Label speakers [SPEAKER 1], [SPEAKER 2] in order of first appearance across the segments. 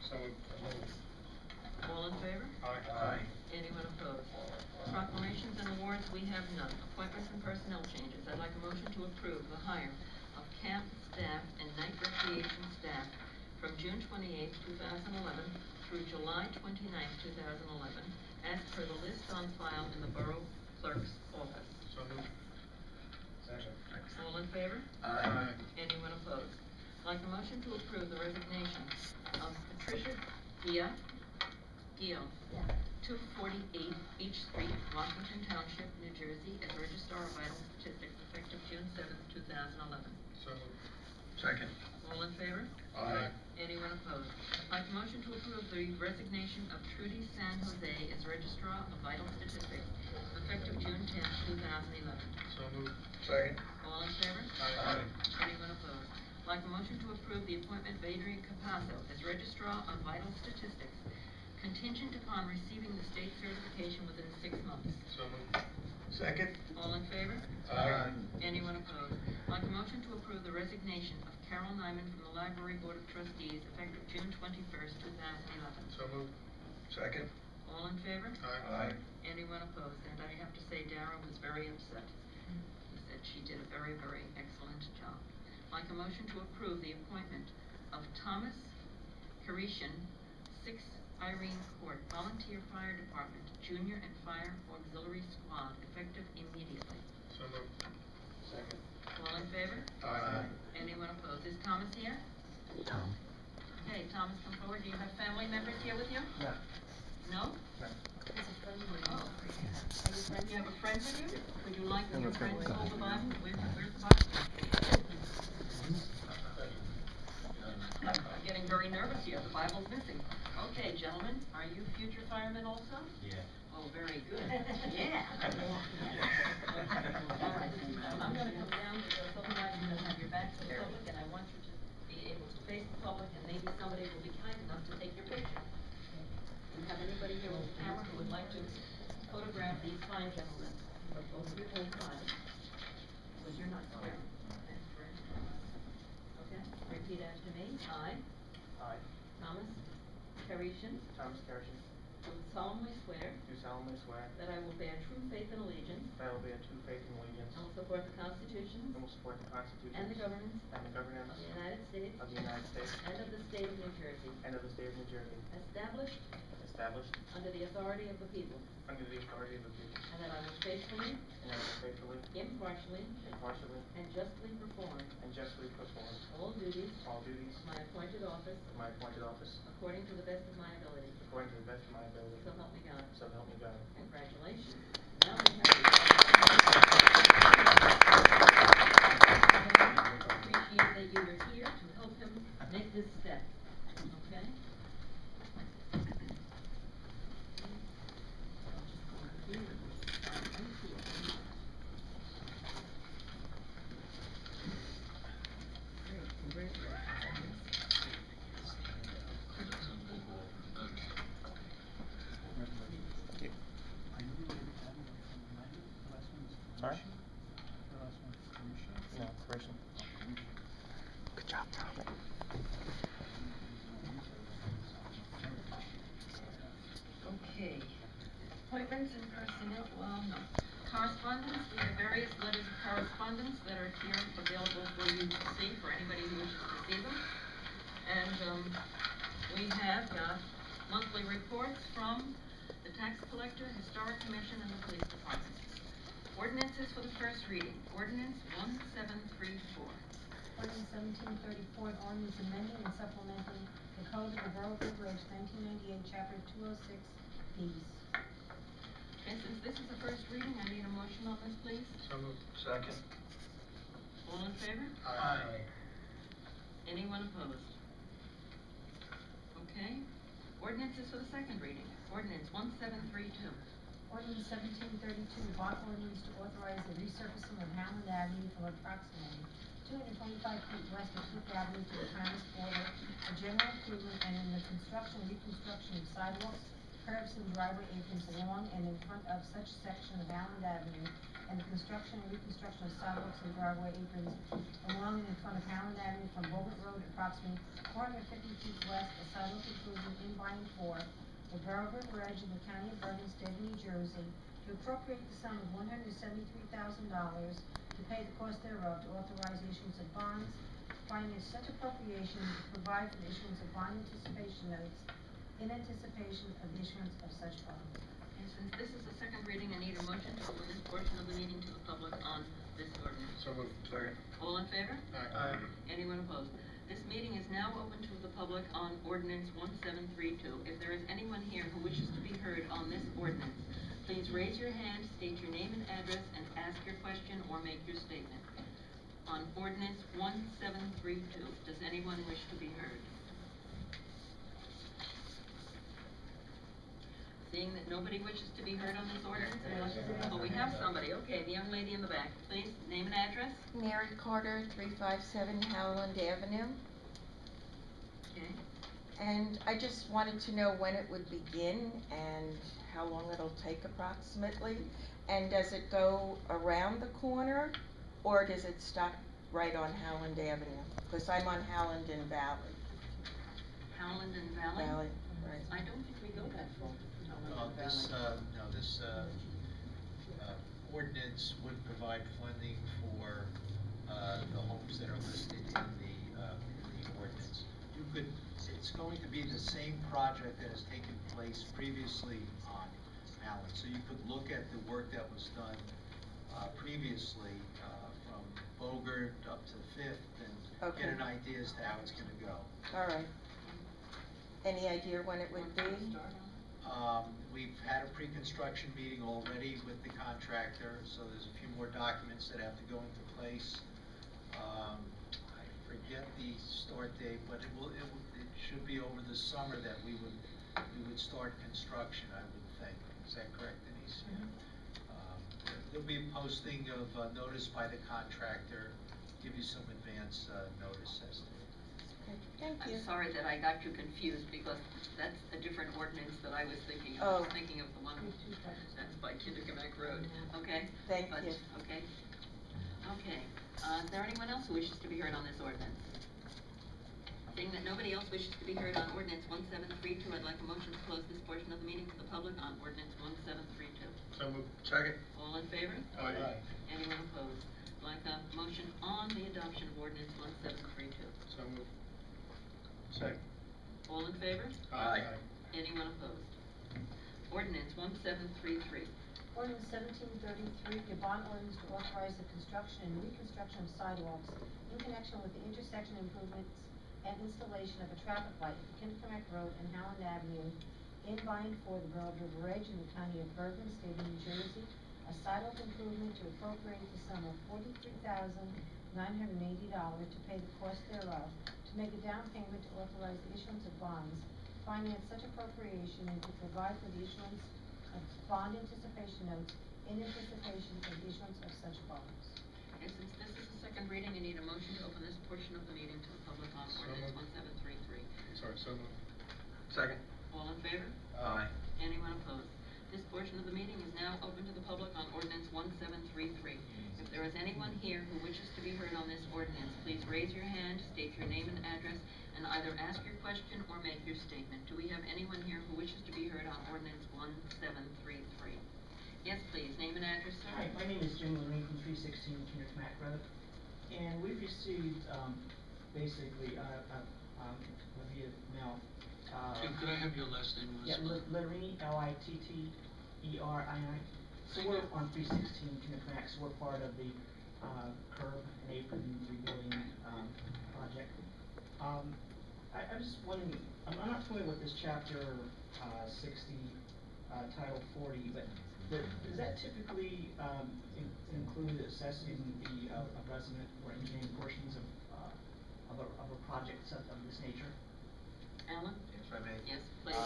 [SPEAKER 1] So moved.
[SPEAKER 2] All in favor?
[SPEAKER 1] Aye.
[SPEAKER 2] Anyone opposed? Proclamations and awards, we have none. Appointments and personnel changes. I'd like a motion to approve the hire of camp staff and night recreation staff from June 28, 2011 through July 29, 2011, as per the list on file in the Borough Clerk's office.
[SPEAKER 1] So moved. Second.
[SPEAKER 2] All in favor?
[SPEAKER 1] Aye.
[SPEAKER 2] Anyone opposed? I'd like a motion to approve the resignation of Patricia Gill, 248 Beach Street, Washington Township, New Jersey, as Registrar of Vital Statistics, effective June 7th, 2011.
[SPEAKER 1] So moved. Second.
[SPEAKER 2] All in favor?
[SPEAKER 1] Aye.
[SPEAKER 2] Anyone opposed? I'd like a motion to approve the resignation of Trudy San Jose as Registrar of Vital Statistics, effective June 10th, 2011.
[SPEAKER 1] So moved. Second.
[SPEAKER 2] All in favor?
[SPEAKER 1] Aye.
[SPEAKER 2] Anyone opposed? I'd like a motion to approve the appointment of Adrian Capasso as Registrar of Vital Statistics, contingent upon receiving the state certification within 6 months.
[SPEAKER 1] So moved. Second.
[SPEAKER 2] All in favor?
[SPEAKER 1] Aye.
[SPEAKER 2] Anyone opposed? I'd like a motion to approve the resignation of Carol Nyman from the Library Board of Trustees, effective June 21st, 2011.
[SPEAKER 1] So moved. Second.
[SPEAKER 2] All in favor?
[SPEAKER 1] Aye.
[SPEAKER 2] Anyone opposed? And I have to say Dara was very upset. He said she did a very, very excellent job. I'd like a motion to approve the appointment of Thomas Carishan, 6 Irene Court, Volunteer Fire Department, Junior and Fire Auxiliary Squad, effective immediately.
[SPEAKER 1] So moved. Second.
[SPEAKER 2] All in favor?
[SPEAKER 1] Aye.
[SPEAKER 2] Anyone opposed? Is Thomas here?
[SPEAKER 3] Tom.
[SPEAKER 2] Okay, Thomas, come forward. Do you have family members here with you?
[SPEAKER 1] No.
[SPEAKER 2] No?
[SPEAKER 1] No.
[SPEAKER 2] There's a friend with you. Oh. You have a friend with you? Would you like your friend to hold the Bible? Where's the Bible? I'm getting very nervous here. The Bible's missing. Okay, gentlemen, are you future firemen also?
[SPEAKER 1] Yeah.
[SPEAKER 2] Oh, very good. Yeah. All right. I'm going to come down to the public, you're going to have your back to the public, and I want you to be able to face the public, and maybe somebody will be kind enough to take your picture. Do you have anybody here with a camera who would like to photograph these fine gentlemen? But both of you hold fine, because you're not swearing. Okay, repeat after me. I, Thomas Carishan, do solemnly swear that I will bear true faith and allegiance
[SPEAKER 4] that I will bear true faith and allegiance
[SPEAKER 2] and will support the Constitution
[SPEAKER 4] and will support the Constitution
[SPEAKER 2] and the governments
[SPEAKER 4] and the governance
[SPEAKER 2] of the United States
[SPEAKER 4] of the United States
[SPEAKER 2] and of the state of New Jersey,
[SPEAKER 4] and of the state of New Jersey,
[SPEAKER 2] established
[SPEAKER 4] established
[SPEAKER 2] under the authority of the people,
[SPEAKER 4] under the authority of the people,
[SPEAKER 2] and that I will faithfully,
[SPEAKER 4] and I will faithfully,
[SPEAKER 2] impartially,
[SPEAKER 4] impartially,
[SPEAKER 2] and justly perform
[SPEAKER 4] and justly perform
[SPEAKER 2] all duties
[SPEAKER 4] all duties
[SPEAKER 2] of my appointed office
[SPEAKER 4] of my appointed office
[SPEAKER 2] according to the best of my ability.
[SPEAKER 4] according to the best of my ability.
[SPEAKER 2] So help me God.
[SPEAKER 4] So help me God.
[SPEAKER 2] Congratulations. Now we have appreciate that you were here to help him make this step. Okay? Great,
[SPEAKER 4] Sorry? No, Carishan.
[SPEAKER 3] Good job, Tom.
[SPEAKER 2] Okay. Appointments and personnel, well, no. Correspondence, we have various letters of correspondence that are here available for you to see, for anybody who wishes to see them. And, we have, monthly reports from the tax collector, historic commission, and the police department. Ordinances for the first reading. Ordinance 1734.
[SPEAKER 5] Ordinance 1734, an ordinance amending and supplementing the code of the Borough of Woodbridge, 1998, chapter 206, fees.
[SPEAKER 2] Okay, since this is the first reading, I need a motion on this, please.
[SPEAKER 1] So moved. Second.
[SPEAKER 2] All in favor?
[SPEAKER 1] Aye.
[SPEAKER 2] Anyone opposed? Okay. Ordinances for the second reading. Ordinance 1732.
[SPEAKER 5] Ordinance 1732, bond ordinance to authorize the resurfacing of Hamlin Avenue from approximately 225 feet west of Fifth Avenue to the Thomas border, a general improvement and in the construction and reconstruction of sidewalks, curbs and driveway aprons along and in front of such section of Hamlin Avenue and the construction and reconstruction of sidewalks and driveway aprons along and in front of Howland Avenue from Bowman Road approximately 450 feet west, a sidewalk improvement in by and for the Borough of River Edge in the County of Bergen, State of New Jersey, to appropriate the sum of $173,000 to pay the cost thereof, to authorize the issuance of bonds, finance such appropriation, to provide for the issuance of bond anticipation notes in anticipation of the issuance of such bonds.
[SPEAKER 2] And since this is the second reading, I need a motion to open this portion of the meeting to the public on this ordinance.
[SPEAKER 1] So moved. Second.
[SPEAKER 2] All in favor?
[SPEAKER 1] Aye.
[SPEAKER 2] Anyone opposed? This meeting is now open to the public on ordinance 1732. If there is anyone here who wishes to be heard on this ordinance, please raise your hand, state your name and address, and ask your question or make your statement. On ordinance 1732, does anyone wish to be heard? Seeing that nobody wishes to be heard on this ordinance, oh, we have somebody. Okay, the young lady in the back, please, name and address.
[SPEAKER 6] Mary Carter, 357 Howland Avenue.
[SPEAKER 2] Okay.
[SPEAKER 6] And I just wanted to know when it would begin and how long it'll take approximately. And does it go around the corner or does it stop right on Howland Avenue? Because I'm on Howland and Valley.
[SPEAKER 2] Howland and Valley?
[SPEAKER 6] Valley, right.
[SPEAKER 2] I don't think we go that far.
[SPEAKER 7] This ordinance would provide funding for, the homes that are listed in the ordinance. It's going to be the same project that has taken place previously on Allen. So you could look at the work that was done, previously, from Bogert up to Fifth and
[SPEAKER 6] Okay.
[SPEAKER 7] get an idea as to how it's gonna go.
[SPEAKER 6] All right. Any idea when it would be?
[SPEAKER 7] We've had a pre-construction meeting already with the contractor, so there's a few more documents that have to go into place. I forget the start date, but it should be over the summer that we would start construction, I would think. Is that correct, Denise? There'll be a posting of notice by the contractor, give you some advance notice as to it.
[SPEAKER 6] Okay, thank you.
[SPEAKER 2] I'm sorry that I got you confused because that's a different ordinance that I was thinking of. I was
[SPEAKER 6] Oh.
[SPEAKER 2] thinking of the one that's by Kinderconnect Road, okay?
[SPEAKER 6] Thank
[SPEAKER 2] But-
[SPEAKER 6] you.
[SPEAKER 2] Okay. Okay, is there anyone else who wishes to be heard on this ordinance? Seeing that nobody else wishes to be heard on ordinance 1732, I'd like a motion to close this portion of the meeting to the public on ordinance 1732.
[SPEAKER 1] So moved. Second.
[SPEAKER 2] All in favor?
[SPEAKER 1] Aye.
[SPEAKER 2] Anyone opposed? I'd like a motion on the adoption of ordinance 1732.
[SPEAKER 1] So moved. Second.
[SPEAKER 2] All in favor?
[SPEAKER 1] Aye.
[SPEAKER 2] Anyone opposed? Ordinance 1733.
[SPEAKER 5] Ordinance 1733, a bond ordinance to authorize the construction and reconstruction of sidewalks in connection with the intersection improvements and installation of a traffic light at Kinderconnect Road and Howland Avenue in by and for the Borough of River Edge in the County of Bergen, State of New Jersey, a sidewalk improvement to appropriate the sum of $43,980 to pay the cost thereof, to make a down payment to authorize the issuance of bonds, finance such appropriation, and to provide for the issuance of bond anticipation notes in anticipation of the issuance of such bonds.
[SPEAKER 2] And since this is the second reading, I need a motion to open this portion of the meeting to the public on
[SPEAKER 1] So
[SPEAKER 2] ordinance
[SPEAKER 1] moved.
[SPEAKER 2] 1733.
[SPEAKER 1] Sorry, so moved. Second.
[SPEAKER 2] All in favor?
[SPEAKER 1] Aye.
[SPEAKER 2] Anyone opposed? This portion of the meeting is now open to the public on ordinance 1733. If there is anyone here who wishes to be heard on this ordinance, please raise your hand, state your name and address, and either ask your question or make your statement. Do we have anyone here who wishes to be heard on ordinance 1733? Yes, please, name and address, sir.
[SPEAKER 8] Hi, my name is Jim Lorraine from 316 Kinderconnect Road, and we've received, basically, via mail,
[SPEAKER 1] Jim, could I have your last name?
[SPEAKER 8] yeah, Lorraine, Litteri. So we're on 316 Kinderconnect, so we're part of the, curb and apron rebuilding, project. I was just wondering, I'm not familiar with this chapter, 60, title 40, but does that typically, include assessing the, resident or engineering portions of a project of this nature?
[SPEAKER 2] Alan?
[SPEAKER 7] If I may.
[SPEAKER 2] Yes, please.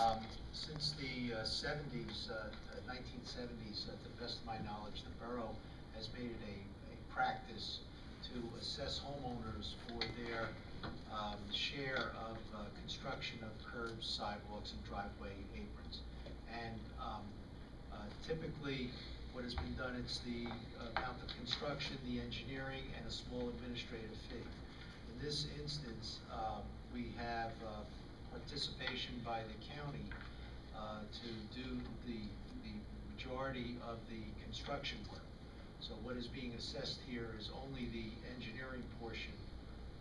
[SPEAKER 7] Since the 1970s, to the best of my knowledge, the borough has made it a practice to assess homeowners for their share of construction of curbs, sidewalks, and driveway aprons. And typically, what has been done, it's the amount of construction, the engineering, and a small administrative fee. In this instance, we have participation by the county to do the majority of the construction work. So what is being assessed here is only the engineering portion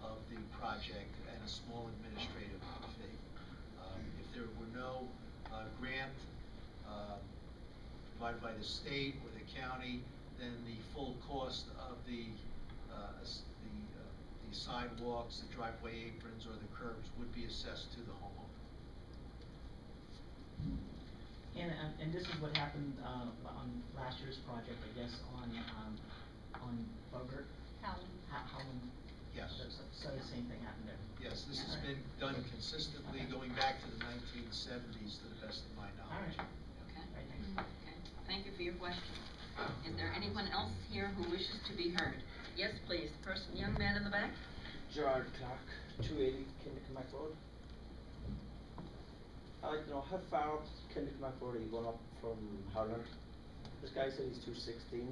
[SPEAKER 7] of the project and a small administrative fee. If there were no grant provided by the state or the county, then the full cost of the sidewalks, the driveway aprons, or the curbs would be assessed to the homeowner.
[SPEAKER 8] And this is what happened, on last year's project, I guess, on Bogert? Howland.
[SPEAKER 7] Yes.
[SPEAKER 8] So the same thing happened there?
[SPEAKER 7] Yes, this has been done consistently going back to the 1970s, to the best of my knowledge.
[SPEAKER 8] All right.
[SPEAKER 2] Okay.
[SPEAKER 8] Right, thanks.
[SPEAKER 2] Okay, thank you for your question. Is there anyone else here who wishes to be heard? Yes, please, the person, young man in the back?
[SPEAKER 9] Gerard Clark, 280 Kinnicamack Road. I'd like to know, how far up Kinnicamack Road are you going up from Howland? This guy said he's 216.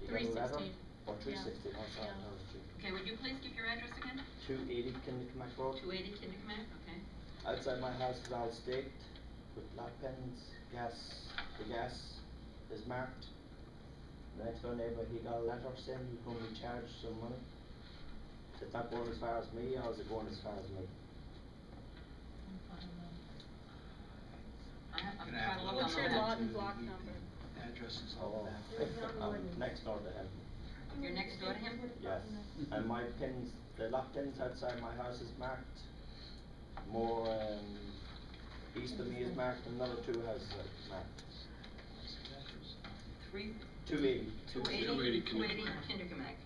[SPEAKER 9] You got a letter?
[SPEAKER 10] 316.
[SPEAKER 9] Or 316, oh, sorry,
[SPEAKER 10] Yeah.
[SPEAKER 9] no,
[SPEAKER 2] Okay, would you please give your address again?
[SPEAKER 9] 280 Kinnicamack Road.
[SPEAKER 2] 280 Kinnicamack, okay.
[SPEAKER 9] Outside my house is all staked with black pins, gas, the gas is marked. The next door neighbour, he got a letter saying he's going to be charged some money. Is that going as far as me, or is it going as far as me?
[SPEAKER 2] I'm
[SPEAKER 7] Gonna
[SPEAKER 2] trying
[SPEAKER 7] have
[SPEAKER 2] to look
[SPEAKER 7] look
[SPEAKER 2] on
[SPEAKER 10] What's
[SPEAKER 2] the
[SPEAKER 10] your
[SPEAKER 2] map.
[SPEAKER 10] lot and block number?
[SPEAKER 7] Addresses
[SPEAKER 9] Oh,
[SPEAKER 7] on that.
[SPEAKER 5] There's no
[SPEAKER 9] I'm
[SPEAKER 5] ordinance.
[SPEAKER 9] next door to him,
[SPEAKER 2] You're next door to him?
[SPEAKER 9] yes. And my pins, the lock pins outside my house is marked. More, east of me is marked, and another two houses are marked. 280.
[SPEAKER 2] 280 Kinderkamack.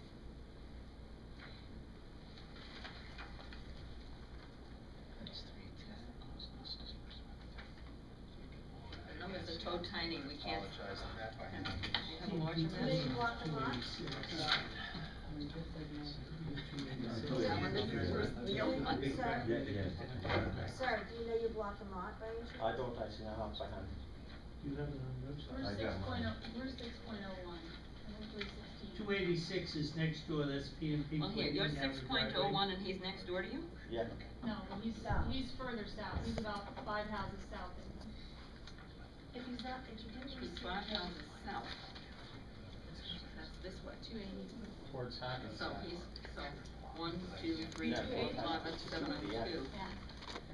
[SPEAKER 2] The numbers are so tiny, we can't.
[SPEAKER 7] Apologize on that.
[SPEAKER 2] You have a larger
[SPEAKER 5] Do they
[SPEAKER 2] map?
[SPEAKER 5] block the lot?
[SPEAKER 2] That one is the yellow one.
[SPEAKER 5] Sir,
[SPEAKER 9] Yeah, yeah.
[SPEAKER 5] sir, do you know your block and lot by any chance?
[SPEAKER 9] I don't actually know half by hand.
[SPEAKER 1] You have it on the website.
[SPEAKER 10] We're
[SPEAKER 9] I got mine.
[SPEAKER 10] we're 6.01, and then 316.
[SPEAKER 11] 286 is next door, that's PNP.
[SPEAKER 2] Well, here, you're
[SPEAKER 11] putting down the
[SPEAKER 2] 6.01
[SPEAKER 11] driveway.
[SPEAKER 2] and he's next door to you?
[SPEAKER 9] Yeah.
[SPEAKER 10] No,
[SPEAKER 5] South.
[SPEAKER 10] he's further south, he's about 5 houses south of him.
[SPEAKER 5] If he's not, if you didn't
[SPEAKER 2] He's
[SPEAKER 5] receive.
[SPEAKER 2] 5 houses south. That's this way.
[SPEAKER 10] 280.
[SPEAKER 4] Towards
[SPEAKER 2] So he's, so, 1, 2, 3,
[SPEAKER 9] Yeah,
[SPEAKER 2] 4, 5, that's 7 on 2.
[SPEAKER 10] Yeah.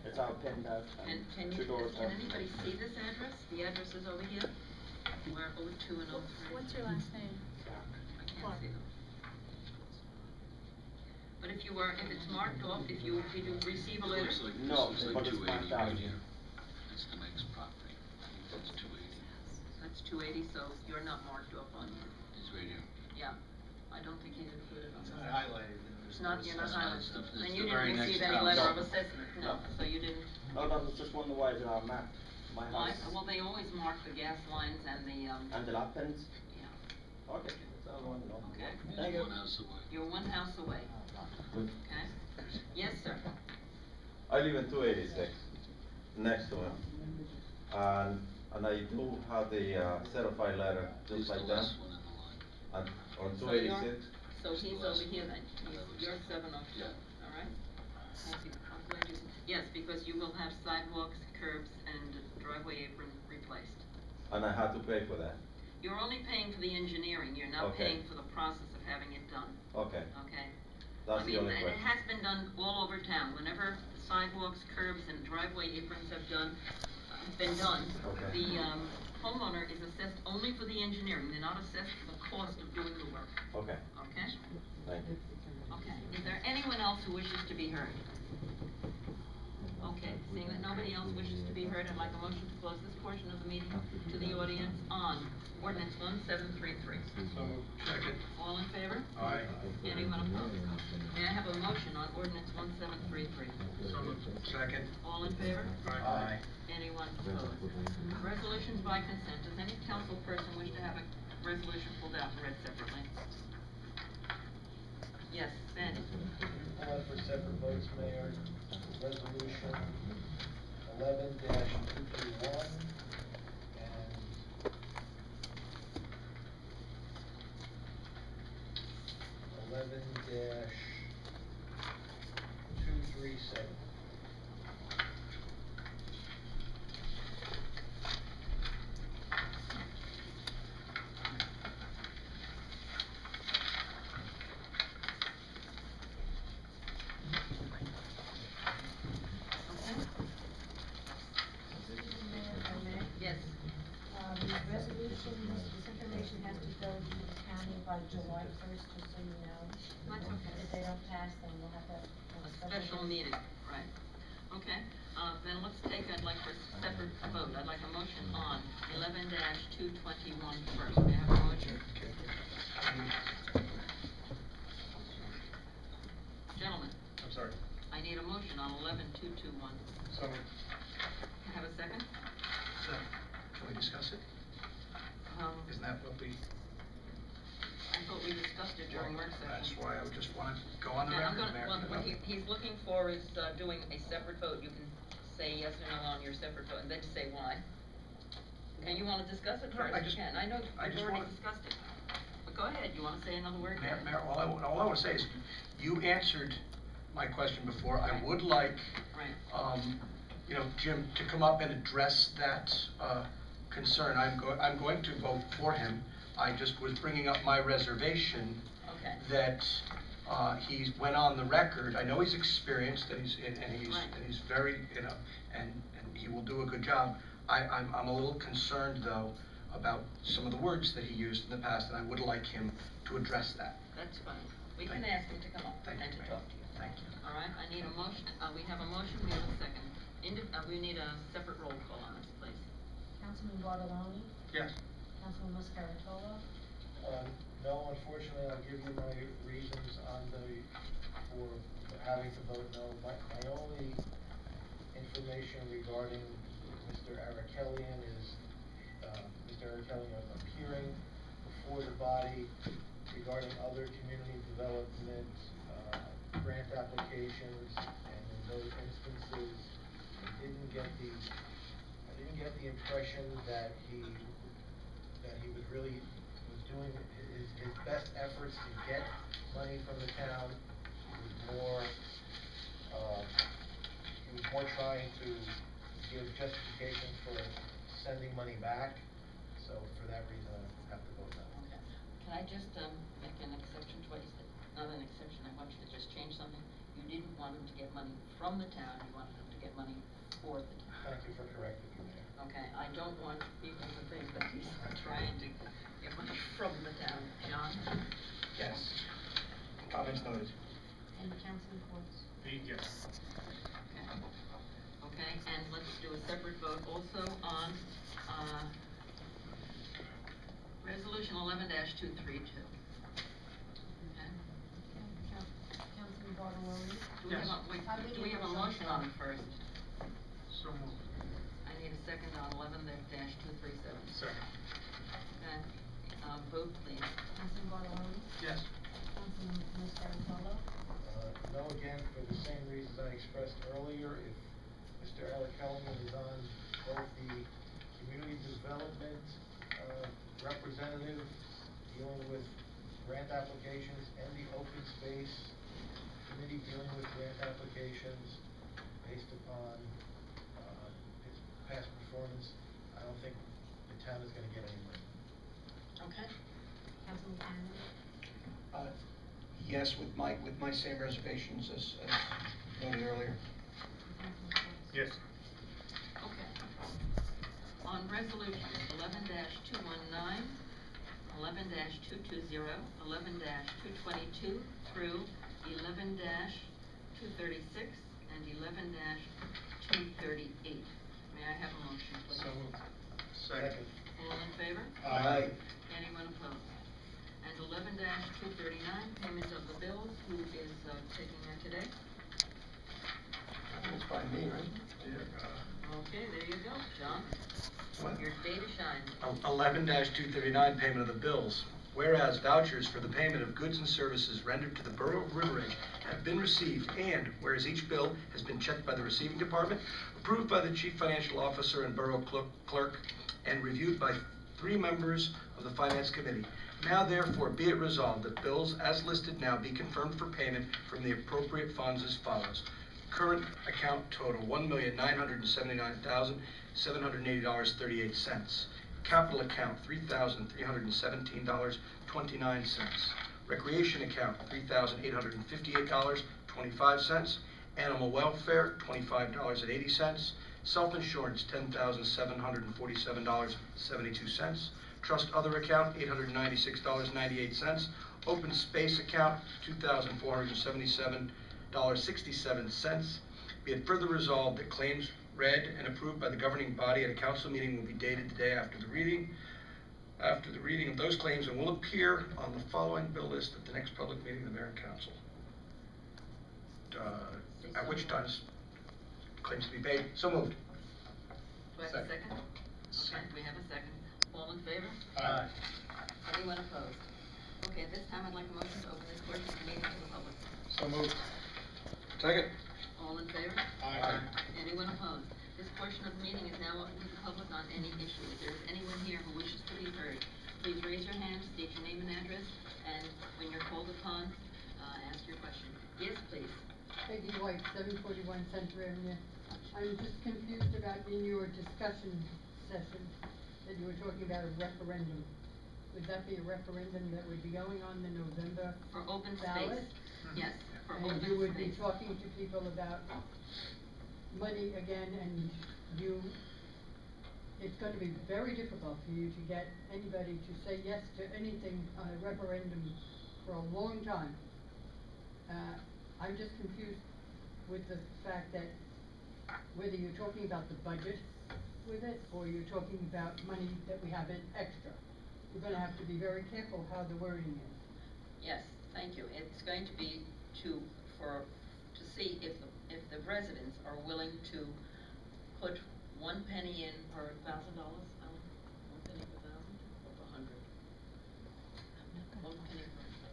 [SPEAKER 9] It's all pinned out.
[SPEAKER 2] And can
[SPEAKER 9] two
[SPEAKER 2] you,
[SPEAKER 9] doors
[SPEAKER 2] can
[SPEAKER 9] out.
[SPEAKER 2] anybody see this address? The address is over here, where 02 and 03.
[SPEAKER 10] What's your last name?
[SPEAKER 2] I can't
[SPEAKER 10] Clark.
[SPEAKER 2] see them. But if you were, if it's marked off, if you receive a letter,
[SPEAKER 9] No, but it's marked out.
[SPEAKER 1] That's the next property. That's 280.
[SPEAKER 2] that's 280, so you're not marked off on here.
[SPEAKER 1] It's right here.
[SPEAKER 2] Yeah, I don't think he's included on
[SPEAKER 7] It's
[SPEAKER 2] this.
[SPEAKER 7] not highlighted, then there's
[SPEAKER 2] It's
[SPEAKER 7] no
[SPEAKER 2] not, you're not
[SPEAKER 7] assessment.
[SPEAKER 2] highlighted,
[SPEAKER 1] It's
[SPEAKER 2] and
[SPEAKER 1] the
[SPEAKER 2] you
[SPEAKER 1] very
[SPEAKER 2] didn't receive
[SPEAKER 1] next
[SPEAKER 2] any
[SPEAKER 1] house.
[SPEAKER 2] letter
[SPEAKER 9] No.
[SPEAKER 2] of assessment, no,
[SPEAKER 9] No.
[SPEAKER 2] so you didn't.
[SPEAKER 9] No, that was just one of the ways that I mapped my
[SPEAKER 2] Well,
[SPEAKER 9] house.
[SPEAKER 2] well, they always mark the gas lines and the,
[SPEAKER 9] And the lock pins?
[SPEAKER 2] yeah,
[SPEAKER 9] Okay, that's all I want to know.
[SPEAKER 2] okay.
[SPEAKER 9] Thank you.
[SPEAKER 1] One house away.
[SPEAKER 2] You're one house away, okay? Yes, sir.
[SPEAKER 12] I live in 286, next to him. And I do have the certified letter,
[SPEAKER 1] He's
[SPEAKER 12] just
[SPEAKER 1] the
[SPEAKER 12] like that,
[SPEAKER 1] last one in the line.
[SPEAKER 12] and on
[SPEAKER 2] So you're-
[SPEAKER 12] 286.
[SPEAKER 2] So he's over here then, you're 702,
[SPEAKER 1] Yeah.
[SPEAKER 2] all right? Thank you. I'm going to, yes, because you will have sidewalks, curbs, and driveway apron replaced.
[SPEAKER 12] And I had to pay for that.
[SPEAKER 2] You're only paying for the engineering, you're not
[SPEAKER 12] Okay.
[SPEAKER 2] paying for the process of having it done,
[SPEAKER 12] Okay,
[SPEAKER 2] okay?
[SPEAKER 12] that's the only
[SPEAKER 2] I mean,
[SPEAKER 12] question.
[SPEAKER 2] it has been done all over town, whenever sidewalks, curbs, and driveway aprons have been done,
[SPEAKER 12] Okay.
[SPEAKER 2] the, homeowner is assessed only for the engineering, they're not assessed for the cost of doing the work,
[SPEAKER 12] Okay,
[SPEAKER 2] okay?
[SPEAKER 12] thank you.
[SPEAKER 2] Okay, is there anyone else who wishes to be heard? Okay, seeing that nobody else wishes to be heard, I'd like a motion to close this portion of the meeting to the audience on ordinance 1733.
[SPEAKER 1] Second.
[SPEAKER 2] All in favor?
[SPEAKER 1] Aye.
[SPEAKER 2] Anyone opposed? May I have a motion on ordinance 1733?
[SPEAKER 1] So moved. Second.
[SPEAKER 2] All in favor?
[SPEAKER 7] Aye.
[SPEAKER 2] Anyone opposed? Resolutions by consent. Does any council person wish to have a resolution pulled out and read separately? Yes, Sandy.
[SPEAKER 4] For separate votes, Mayor, resolution 11-221 and 11-237.
[SPEAKER 2] Yes.
[SPEAKER 5] These resolutions, this information has to go to the county by July 1st, just so you know.
[SPEAKER 2] That's okay.
[SPEAKER 5] If they don't pass, then we'll have to have
[SPEAKER 2] A special meeting, right. Okay, then let's take, I'd like for a separate vote. I'd like a motion on 11-221 first. May I have a motion? Gentlemen,
[SPEAKER 4] I'm sorry.
[SPEAKER 2] I need a motion on 11-221.
[SPEAKER 4] So,
[SPEAKER 2] Have a second?
[SPEAKER 4] can we discuss it? Isn't that what we?
[SPEAKER 2] I thought we discussed it during work session.
[SPEAKER 4] That's why I would just want to go on the
[SPEAKER 2] Okay, I'm
[SPEAKER 4] record,
[SPEAKER 2] gonna,
[SPEAKER 4] Mayor.
[SPEAKER 2] well, what he's looking for is, doing a separate vote. You can say yes or no on your separate vote, and then say why. Okay, you wanna discuss it
[SPEAKER 4] No,
[SPEAKER 2] first?
[SPEAKER 4] I
[SPEAKER 2] You
[SPEAKER 4] just-
[SPEAKER 2] can. I know
[SPEAKER 4] I
[SPEAKER 2] we've
[SPEAKER 4] just
[SPEAKER 2] already
[SPEAKER 4] want-
[SPEAKER 2] discussed it. But go ahead, you wanna say another word?
[SPEAKER 4] Mayor, all I want to say is, you answered my question before. I
[SPEAKER 2] Right.
[SPEAKER 4] would like,
[SPEAKER 2] Right.
[SPEAKER 4] Jim, to come up and address that, concern. I'm going to vote for him. I just was bringing up my reservation
[SPEAKER 2] Okay.
[SPEAKER 4] that, he went on the record. I know he's experienced and he's
[SPEAKER 2] Right.
[SPEAKER 4] very, and he will do a good job. I'm a little concerned though about some of the words that he used in the past, and I would like him to address that.
[SPEAKER 2] That's fine. We can
[SPEAKER 4] Thank you.
[SPEAKER 2] ask him to come up
[SPEAKER 4] Thank
[SPEAKER 2] and
[SPEAKER 4] you,
[SPEAKER 2] to
[SPEAKER 4] Mayor.
[SPEAKER 2] talk to you.
[SPEAKER 4] Thank you.
[SPEAKER 2] All right, I need a motion, we have a motion, we have a second. We need a separate roll call on this, please.
[SPEAKER 5] Councilman Bartoloni?
[SPEAKER 4] Yes.
[SPEAKER 5] Councilman Muscaritolo?
[SPEAKER 4] No, unfortunately, I'll give you my reasons for having to vote no. My only information regarding Mr. Arakelian is, Mr. Arakelian appearing before the body regarding other community development, grant applications, and in those instances, I didn't get the impression that he was really, was doing his best efforts to get money from the town. He was more trying to give justification for sending money back, so for that reason, I have to vote no.
[SPEAKER 2] Okay. Can I just, make an exception to what you said? Not an exception, I want you to just change something. You didn't want him to get money from the town, you wanted him to get money for the town.
[SPEAKER 4] Thank you for correcting me there.
[SPEAKER 2] Okay, I don't want people to think that he's trying to get money from the town. John?
[SPEAKER 4] Yes. Comments noted.
[SPEAKER 5] And Councilman Quartz?
[SPEAKER 4] Yes.
[SPEAKER 2] Okay. Okay, and let's do a separate vote also on, resolution 11-232. Okay?
[SPEAKER 5] Councilman Bartoloni?
[SPEAKER 2] Do we have a, wait,
[SPEAKER 5] How many
[SPEAKER 2] do we have a
[SPEAKER 5] of us
[SPEAKER 2] motion
[SPEAKER 5] are-
[SPEAKER 2] on it first?
[SPEAKER 4] So moved.
[SPEAKER 2] I need a second on 11-237.
[SPEAKER 4] Second.
[SPEAKER 2] Okay, vote please.
[SPEAKER 5] Councilman Bartoloni?
[SPEAKER 4] Yes.
[SPEAKER 5] Councilman Muscaritolo?
[SPEAKER 4] No, again, for the same reasons I expressed earlier, if Mr. Arakelian is on both the community development, representative dealing with grant applications and the open space committee dealing with grant applications based upon, his past performance, I don't think the town is gonna get any money.
[SPEAKER 2] Okay.
[SPEAKER 5] Councilman Cannon?
[SPEAKER 13] Yes, with my same reservations as noted earlier.
[SPEAKER 5] Councilman Quartz?
[SPEAKER 4] Yes.
[SPEAKER 2] Okay. On resolutions 11-219, 11-220, 11-222 through 11-236 and 11-238. May I have a motion, please?
[SPEAKER 4] So moved. Second.
[SPEAKER 2] All in favor?
[SPEAKER 13] Aye.
[SPEAKER 2] Anyone opposed? And 11-239, payment of the bills. Who is taking that today?
[SPEAKER 13] That's by me, right?
[SPEAKER 2] Okay, there you go, John.
[SPEAKER 4] What?
[SPEAKER 2] Your day to shine.
[SPEAKER 4] 11-239, payment of the bills. Whereas vouchers for the payment of goods and services rendered to the Borough of River Edge have been received, and whereas each bill has been checked by the receiving department, approved by the chief financial officer and borough clerk, and reviewed by 3 members of the finance committee.
[SPEAKER 13] Now therefore be it resolved that bills as listed now be confirmed for payment from the appropriate funds as follows. Current account total $1,979,780.38. Capital account $3,317.29. Recreation account $3,858.25. Animal welfare $25.80. Self-insurance $10,747.72. Trust other account $896.98. Open space account $2,477.67. Be it further resolved that claims read and approved by the governing body at a council meeting will be dated the day after the reading of those claims and will appear on the following bill list at the next public meeting of the mayor and council. At which times claims to be paid. So moved.
[SPEAKER 2] Do I have a second? Okay, we have a second. All in favor?
[SPEAKER 4] Aye.
[SPEAKER 2] Anyone opposed? Okay, at this time, I'd like a motion to open this portion of the meeting to the public.
[SPEAKER 13] So moved. Second.
[SPEAKER 2] All in favor?
[SPEAKER 13] Aye.
[SPEAKER 2] Anyone opposed? This portion of the meeting is now open to the public on any issue. If there is anyone here who wishes to be heard, please raise your hand, state your name and address, and when you're called upon, ask your question. Yes, please.
[SPEAKER 14] Peggy White, 741 Center Avenue. I'm just confused about in your discussion session that you were talking about a referendum. Would that be a referendum that would be going on the November
[SPEAKER 2] For open
[SPEAKER 14] ballot?
[SPEAKER 2] space. Yes, for
[SPEAKER 14] And
[SPEAKER 2] open space.
[SPEAKER 14] you would be talking to people about money again, and it's going to be very difficult for you to get anybody to say yes to anything on a referendum for a long time. I'm just confused with the fact that whether you're talking about the budget with it, or you're talking about money that we have in extra. We're gonna have to be very careful how the wording is.
[SPEAKER 2] Yes, thank you. It's going to be to see if the residents are willing to put 1 penny in per $1,000, 1 penny per 1,000, or per 100? 1 penny per 1,000.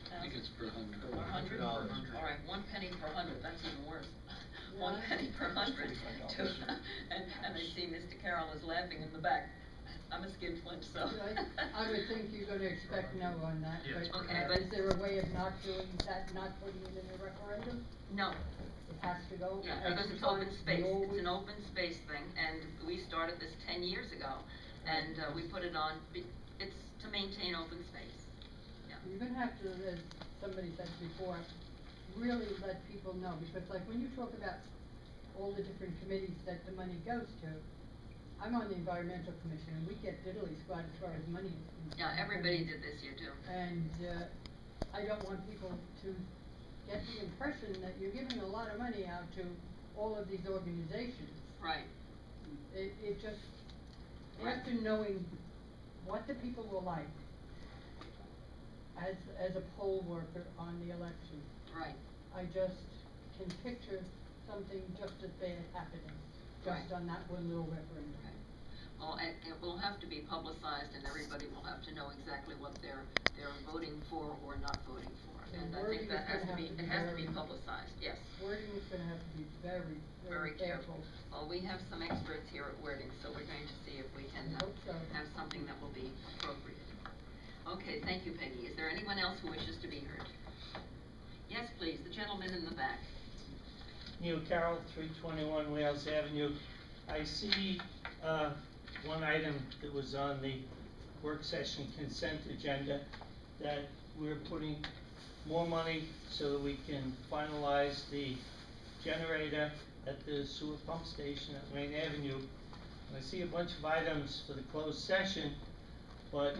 [SPEAKER 1] I think it's per 100.
[SPEAKER 2] Per 100? All right, 1 penny per 100, that's even worse. 1 penny per 100. And I see Mr. Carroll is laughing in the back. I'm a skinflint, so.
[SPEAKER 14] I would think you're gonna expect no on that,
[SPEAKER 2] Yes.
[SPEAKER 14] but,
[SPEAKER 2] Okay, but-
[SPEAKER 14] is there a way of not doing that, not putting it in a referendum?
[SPEAKER 2] No.
[SPEAKER 14] It has to go?
[SPEAKER 2] Yeah,
[SPEAKER 14] every
[SPEAKER 2] because it's
[SPEAKER 14] time
[SPEAKER 2] open space,
[SPEAKER 14] you
[SPEAKER 2] it's an
[SPEAKER 14] always-
[SPEAKER 2] open space thing, and we started this 10 years ago, and we put it on, it's to maintain open space. Yeah.
[SPEAKER 14] You're gonna have to, as somebody said before, really let people know, because like when you talk about all the different committees that the money goes to, I'm on the environmental commission, and we get diddly squat as far as money is concerned.
[SPEAKER 2] Yeah, everybody did this year too.
[SPEAKER 14] And, I don't want people to get the impression that you're giving a lot of money out to all of these organizations.
[SPEAKER 2] Right.
[SPEAKER 14] It just,
[SPEAKER 2] Right.
[SPEAKER 14] after knowing what the people will like as a poll worker on the election,
[SPEAKER 2] Right.
[SPEAKER 14] I just can picture something just as bad happening, just
[SPEAKER 2] Right.
[SPEAKER 14] on that one little referendum.
[SPEAKER 2] Okay. Well, and it will have to be publicized, and everybody will have to know exactly what they're voting for or not voting for.
[SPEAKER 14] The
[SPEAKER 2] And I
[SPEAKER 14] wording
[SPEAKER 2] think that
[SPEAKER 14] is
[SPEAKER 2] has
[SPEAKER 14] gonna
[SPEAKER 2] to be,
[SPEAKER 14] have to be
[SPEAKER 2] it has to be
[SPEAKER 14] very-
[SPEAKER 2] publicized, yes.
[SPEAKER 14] Wording is gonna have to be very,
[SPEAKER 2] Very
[SPEAKER 14] very
[SPEAKER 2] careful.
[SPEAKER 14] careful.
[SPEAKER 2] Well, we have some experts here at wording, so we're going to see if we can
[SPEAKER 14] I hope so.
[SPEAKER 2] have something that will be appropriate. Okay, thank you, Peggy. Is there anyone else who wishes to be heard? Yes, please, the gentleman in the back.
[SPEAKER 11] Neil Carroll, 321 Wales Avenue. I see one item that was on the work session consent agenda, that we're putting more money so that we can finalize the generator at the sewer pump station at Wayne Avenue. And I see a bunch of items for the closed session, but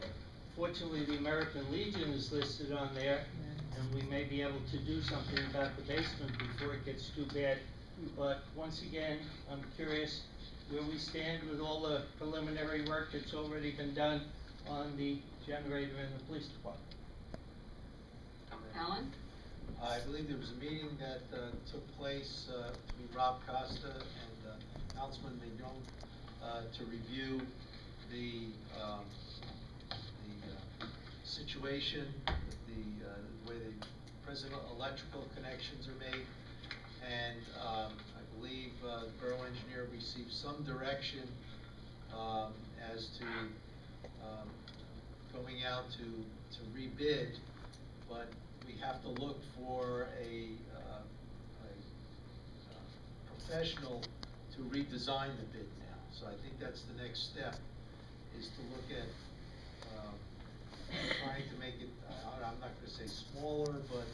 [SPEAKER 11] fortunately the American Legion is listed on there, and we may be able to do something about the basement before it gets too bad. But once again, I'm curious where we stand with all the preliminary work that's already been done on the generator in the police department.
[SPEAKER 2] Alan?
[SPEAKER 7] I believe there was a meeting that took place between Rob Costa and Councilman Mignon to review the situation, the way the present electrical connections are made, and I believe the borough engineer received some direction as to, going out to rebid, but we have to look for a professional to redesign the bid now. So I think that's the next step, is to look at, trying to make it, I'm not gonna say smaller, but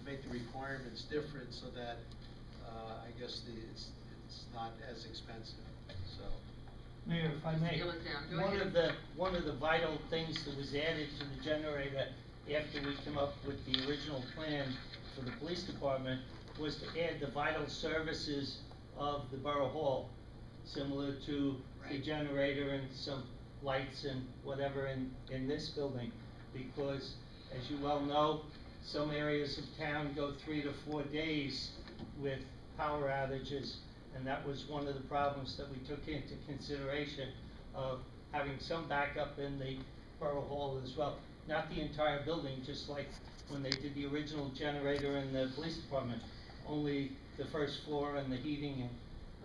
[SPEAKER 7] make the requirements different so that, I guess it's not as expensive, so.
[SPEAKER 11] Mayor, if I may,
[SPEAKER 2] Scale it down. Go ahead.
[SPEAKER 11] one of the vital things that was added to the generator after we came up with the original plan for the police department was to add the vital services of the borough hall, similar to the
[SPEAKER 2] Right.
[SPEAKER 11] generator and some lights and whatever in this building. Because, as you well know, some areas of town go 3 to 4 days with power outages, and that was one of the problems that we took into consideration of having some backup in the borough hall as well. Not the entire building, just like when they did the original generator in the police department, only the first floor and the heating and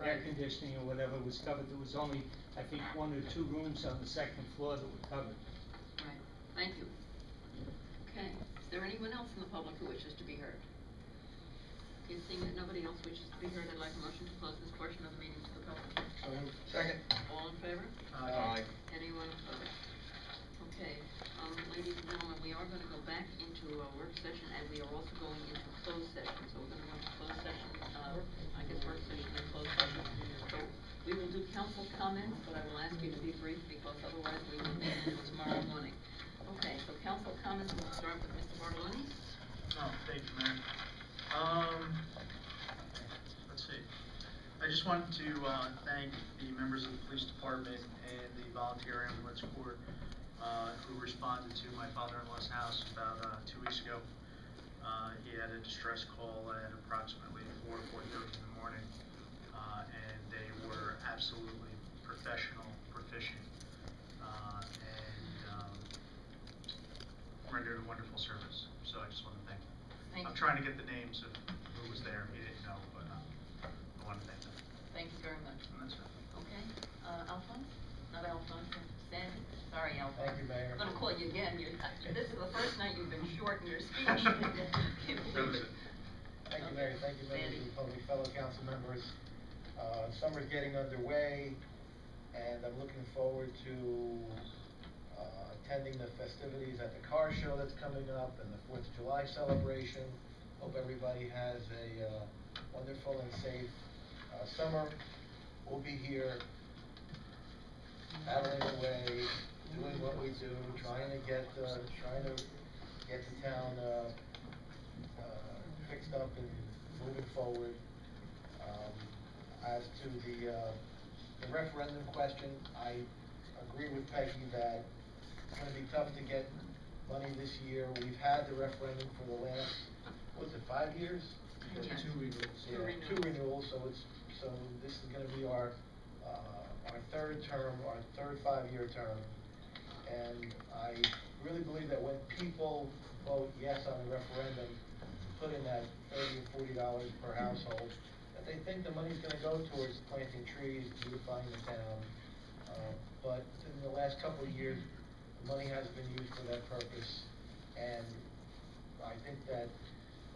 [SPEAKER 11] air
[SPEAKER 2] Right.
[SPEAKER 11] conditioning or whatever was covered. There was only, I think, 1 or 2 rooms on the second floor that were covered.
[SPEAKER 2] Right, thank you. Okay, is there anyone else in the public who wishes to be heard? Okay, seeing that nobody else wishes to be heard, I'd like a motion to close this portion of the meeting to the public.
[SPEAKER 4] So moved.
[SPEAKER 13] Second.
[SPEAKER 2] All in favor?
[SPEAKER 13] Aye.
[SPEAKER 2] Anyone opposed? Okay, ladies and gentlemen, we are gonna go back into a work session, and we are also going into closed session, so we're gonna go into closed session, I guess work session and closed session. So, we will do council comments, but I will ask you to be brief, because otherwise we will meet until tomorrow morning. Okay, so council comments, we'll start with Mr. Bartoloni.
[SPEAKER 15] Oh, thank you, Mayor. Let's see. I just wanted to thank the members of the police department and the volunteer ambulance corps who responded to my father-in-law's house about 2 weeks ago. He had a distress call at approximately 4:30 in the morning, and they were absolutely professional, proficient, and rendered a wonderful service. So I just want to thank them.
[SPEAKER 2] Thank
[SPEAKER 15] I'm
[SPEAKER 2] you.
[SPEAKER 15] trying to get the names of who was there. He didn't know, but I want to thank them.
[SPEAKER 2] Thank you very much.
[SPEAKER 15] And that's it.
[SPEAKER 2] Okay, Alphonse? Not Alphonse, Sandy? Sorry, Alphonse.
[SPEAKER 4] Thank you, Mayor.
[SPEAKER 2] I'm gonna call you again, this is the first night you've been short in your speech. Can't
[SPEAKER 15] That was
[SPEAKER 2] believe
[SPEAKER 15] it.
[SPEAKER 4] Thank you, Mayor. Thank you, members of the public, fellow council members. Summer's getting underway, and I'm looking forward to attending the festivities at the car show that's coming up and the 4th of July celebration. Hope everybody has a wonderful and safe summer. We'll be here battling away, doing what we do, trying to get the town fixed up and moving forward. As to the referendum question, I agree with Peggy that it's gonna be tough to get money this year. We've had the referendum for the last, what was it, 5 years?
[SPEAKER 2] Yes.
[SPEAKER 15] 2 renewals.
[SPEAKER 4] Yeah, 2 renewals, so this is gonna be our third term, our third 5-year term. And I really believe that when people vote yes on the referendum, put in that $30 or $40 per household, that they think the money's gonna go towards planting trees, beautifying the town. But in the last couple of years, the money hasn't been used for that purpose. And I think that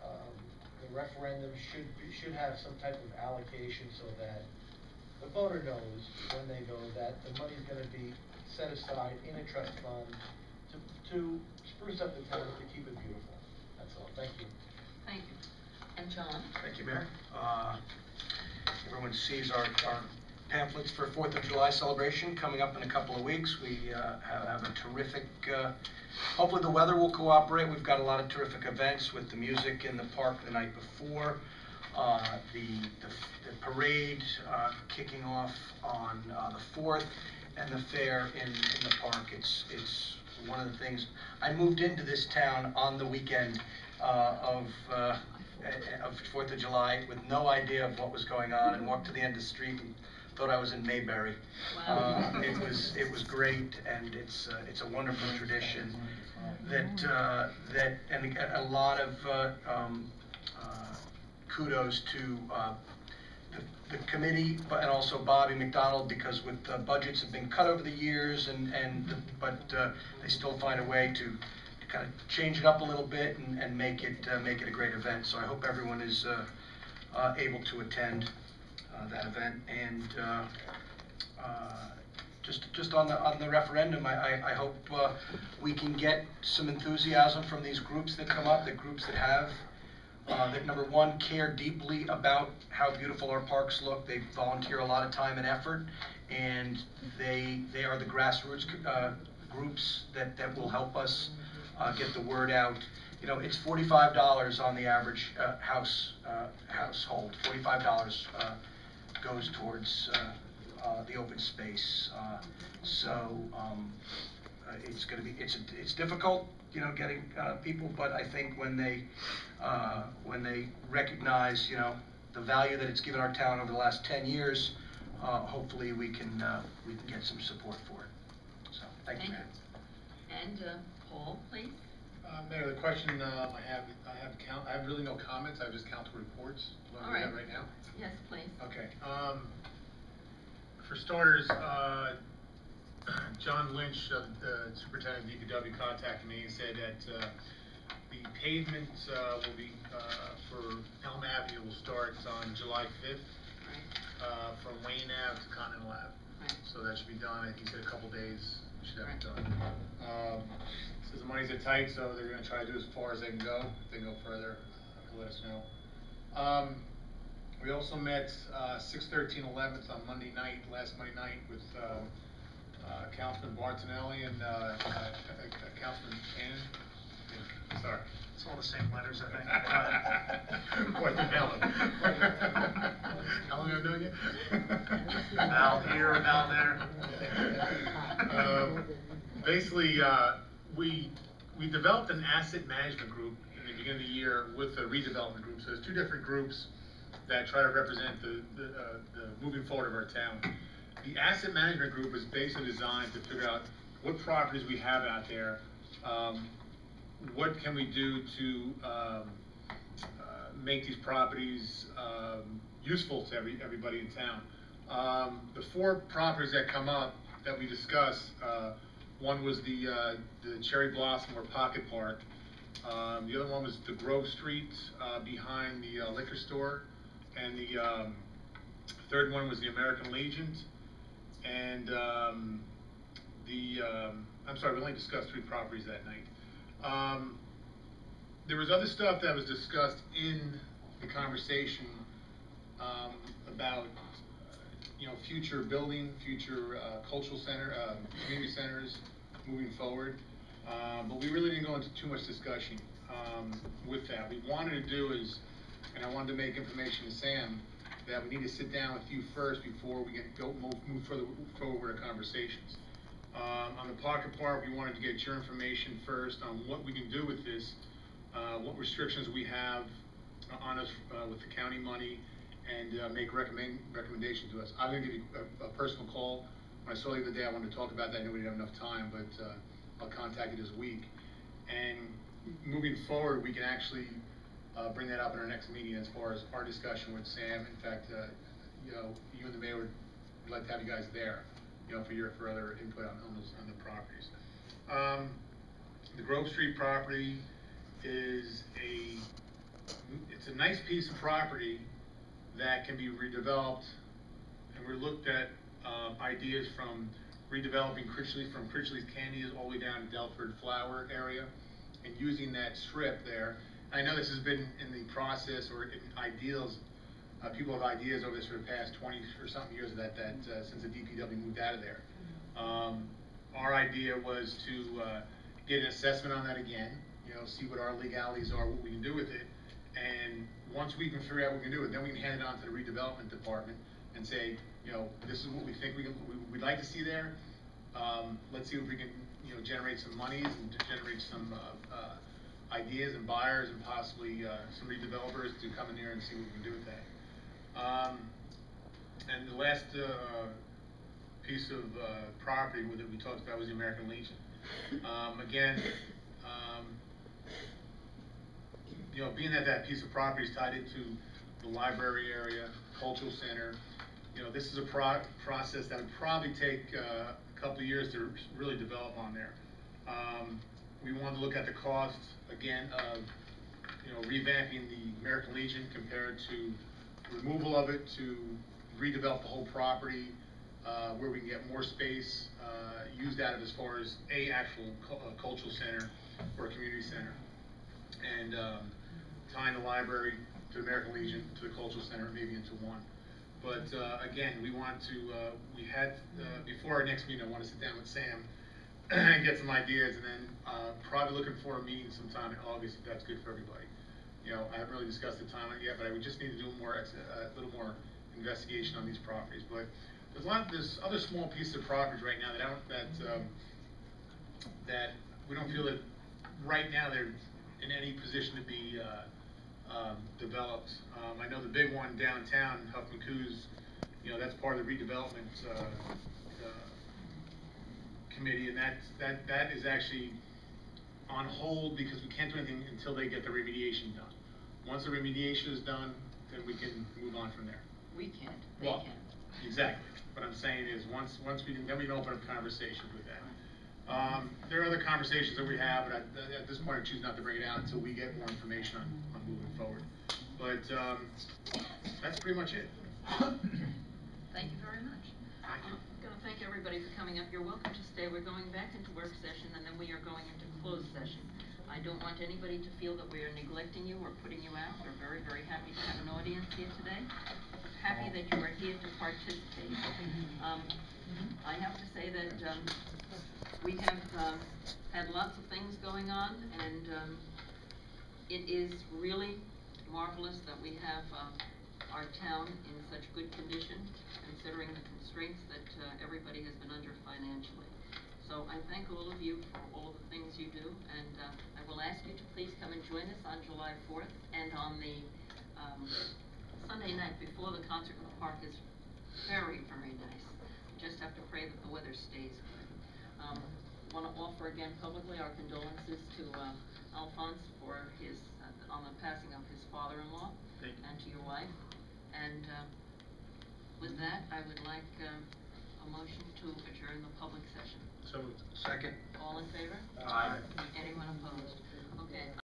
[SPEAKER 4] the referendum should have some type of allocation so that the voter knows when they go that the money's gonna be set aside in a trust fund to spruce up the town, to keep it beautiful. That's all. Thank you.
[SPEAKER 2] Thank you. And John?
[SPEAKER 13] Thank you, Mayor. Everyone sees our pamphlets for 4th of July celebration coming up in a couple of weeks. We have a terrific, hopefully the weather will cooperate. We've got a lot of terrific events with the music in the park the night before. The parade kicking off on the 4th, and the fair in the park. It's one of the things. I moved into this town on the weekend of 4th of July with no idea of what was going on, and walked to the end of the street and thought I was in Mayberry.
[SPEAKER 2] Wow.
[SPEAKER 13] It was great, and it's a wonderful tradition that and a lot of kudos to the committee, and also Bobby McDonald, because with budgets have been cut over the years, but they still find a way to kind of change it up a little bit and make it a great event. So I hope everyone is able to attend that event. And just on the referendum, I hope we can get some enthusiasm from these groups that come up, the groups that have that, number one, care deeply about how beautiful our parks look. They volunteer a lot of time and effort, and they are the grassroots groups that will help us get the word out. You know, it's $45 on the average household. $45 goes towards the open space. It's going to be it's difficult, you know, getting people, but I think when they recognize, you know, the value that it's given our town over the last 10 years, hopefully we can get some support for it. So thank you, Mayor.
[SPEAKER 2] And Paul, please.
[SPEAKER 16] Mayor, the question I have really no comments. I have just council reports. Do you want to do that right now?
[SPEAKER 2] Yes, please.
[SPEAKER 16] Okay. For starters, John Lynch, the superintendent of DPW, contacted me and said that the pavement will be for Elm Avenue will start on July 5th from Wayne Ave to Continental Ave.
[SPEAKER 2] Right.
[SPEAKER 16] So that should be done. I think he said a couple days we should have it
[SPEAKER 2] Right.
[SPEAKER 16] done. Says the monies are tight, so they're going to try to do as far as they can go. If they go further, they'll let us know. We also met 6/13/11 on Monday night, last Monday night, with Councilman Bartonelli and Councilman Cannon. Sorry.
[SPEAKER 15] It's all the same letters, I think.
[SPEAKER 16] What the hell? How long have I known you?
[SPEAKER 15] Val here, Val there.
[SPEAKER 16] Basically, we developed an asset management group in the beginning of the year with a redevelopment group. So there's two different groups that try to represent the moving forward of our town. The asset management group is basically designed to figure out what properties we have out there, what can we do to make these properties useful to everybody in town. The four properties that come up that we discussed, one was the Cherry Blossom or Pocket Park. The other one was the Grove Street behind the liquor store, and the third one was the American Legion. And I'm sorry, we only discussed 3 properties that night. There was other stuff that was discussed in the conversation about you know, future building, future cultural center, community centers moving forward. But we really didn't go into too much discussion with that. What we wanted to do is, and I wanted to make information to Sam, that we need to sit down with you first before we move further forward with conversations. On the Pocket Park, we wanted to get your information first on what we can do with this, what restrictions we have on us with the county money, and make recommendations to us. I'm going to give you a personal call. When I saw you the other day, I wanted to talk about that. I knew we didn't have enough time, but I'll contact you this week. And moving forward, we can actually bring that up in our next meeting as far as our discussion with Sam. In fact, you know, you and the mayor would like to have you guys there, you know, for other input on the properties. The Grove Street property is it's a nice piece of property that can be redeveloped, and we looked at ideas from redeveloping from Critchley's Candies all the way down to Delford Flower area, and using that strip there. I know this has been in the process or in ideals. People have ideas over this for the past 20 or something years that since the DPW moved out of there. Our idea was to get an assessment on that again, you know, see what our legalities are, what we can do with it, and once we can figure out what we can do with it, then we can hand it on to the redevelopment department and say, you know, this is what we think we'd like to see there. Let's see if we can, you know, generate some monies and generate some ideas and buyers and possibly some redevelopers to come in here and see what we can do with that. And the last piece of property that we talked about was the American Legion. Again, you know, being that that piece of property is tied into the library area, cultural center. You know, this is a process that would probably take a couple of years to really develop on there. We wanted to look at the cost, again, of, you know, revamping the American Legion compared to removal of it, to redevelop the whole property, where we can get more space used out of as far as a actual cultural center or a community center. And tying the library to the American Legion, to the cultural center, maybe into one. But again, we want to, we had, before our next meeting, I want to sit down with Sam and get some ideas, and then probably looking for a meeting sometime in August, if that's good for everybody. You know, I haven't really discussed the time yet, but I would just need to do more, a little more investigation on these properties. But there's other small pieces of properties right now that we don't feel that right now they're in any position to be developed. I know the big one downtown, Huffman Coos, you know, that's part of the redevelopment committee, and that is actually on hold because we can't do anything until they get the remediation done. Once the remediation is done, then we can move on from there.
[SPEAKER 2] We can't, they
[SPEAKER 16] Well,
[SPEAKER 2] can.
[SPEAKER 16] exactly. What I'm saying is, once we can, then we can open up conversations with that. There are other conversations that we have, but at this point I choose not to bring it out until we get more information on moving forward. But that's pretty much it.
[SPEAKER 2] Thank you very much. I'm going to thank everybody for coming up. You're welcome to stay. We're going back into work session, and then we are going into closed session. I don't want anybody to feel that we are neglecting you or putting you out. We're very, very happy to have an audience here today. Happy that you are here to participate. I have to say that we have had lots of things going on, and it is really marvelous that we have our town in such good condition, considering the constraints that everybody has been under financially. So I thank all of you for all of the things you do, and I will ask you to please come and join us on July 4th, and on the Sunday night before the concert in the park is very, very nice. We just have to pray that the weather stays good. Want to offer again publicly our condolences to Alphonse for his, on the passing of his father-in-law, and to your wife. And with that, I would like a motion to adjourn the public session.
[SPEAKER 13] So, second.
[SPEAKER 2] All in favor?
[SPEAKER 13] Aye.
[SPEAKER 2] Anyone opposed? Okay.